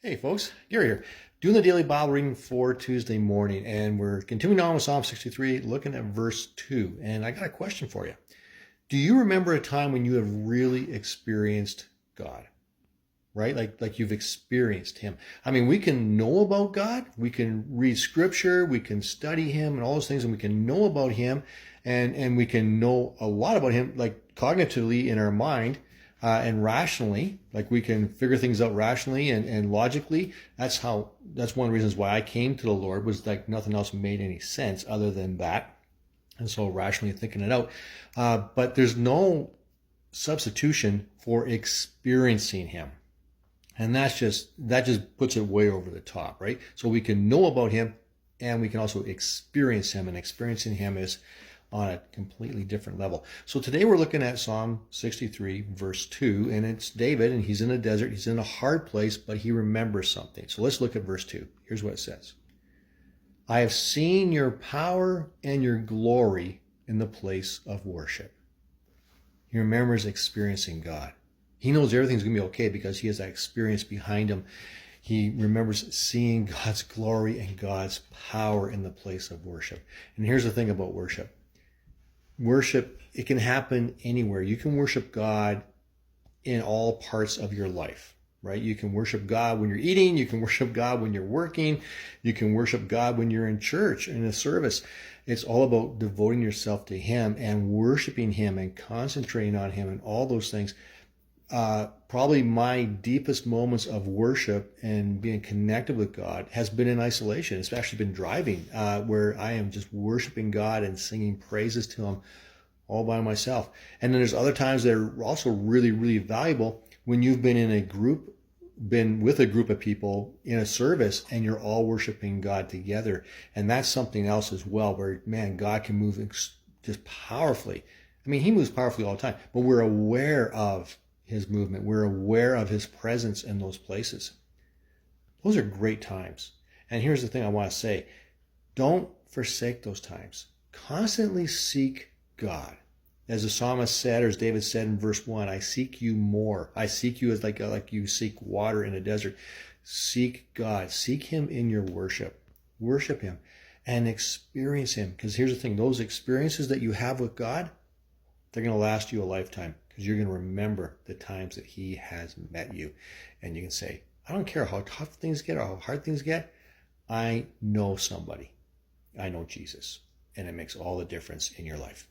Hey folks, Gary here, doing the daily Bible reading for Tuesday morning, and we're continuing on with Psalm 63, looking at verse 2. And I got a question for you. Do you remember a time when you have really experienced God? Right? Like you've experienced Him. I mean, we can know about God, we can read Scripture, we can study Him, and all those things, and we can know about Him, and we can know a lot about Him, like cognitively in our mind, and rationally, like we can figure things out rationally and logically. That's one of the reasons why I came to the Lord, was like nothing else made any sense other than that. And so rationally thinking it out. But there's no substitution for experiencing Him. And that just puts it way over the top, right? So we can know about Him and we can also experience Him, and experiencing Him is on a completely different level. So today we're looking at Psalm 63, verse 2, and it's David, and he's in a desert. He's in a hard place, but he remembers something. So let's look at verse 2. Here's what it says. I have seen your power and your glory in the place of worship. He remembers experiencing God. He knows everything's going to be okay because he has that experience behind him. He remembers seeing God's glory and God's power in the place of worship. And here's the thing about worship. Worship, it can happen anywhere. You can worship God in all parts of your life, right? You can worship God when you're eating. You can worship God when you're working. You can worship God when you're in church, in a service. It's all about devoting yourself to Him and worshiping Him and concentrating on Him and all those things. Probably my deepest moments of worship and being connected with God has been in isolation. It's actually been driving, where I am just worshiping God and singing praises to Him all by myself. And then there's other times that are also really, really valuable when you've been in a group, been with a group of people in a service, and you're all worshiping God together. And that's something else as well, where, man, God can move just powerfully. I mean, He moves powerfully all the time, but we're aware of His movement. We're aware of His presence in those places. Those are great times. And here's the thing I want to say. Don't forsake those times. Constantly seek God. As the psalmist said, or as David said in verse 1, I seek you more. I seek you as like you seek water in a desert. Seek God. Seek Him in your worship. Worship Him and experience Him. Because here's the thing. Those experiences that you have with God, they're going to last you a lifetime, because you're going to remember the times that He has met you. And you can say, I don't care how tough things get or how hard things get. I know somebody. I know Jesus. And it makes all the difference in your life.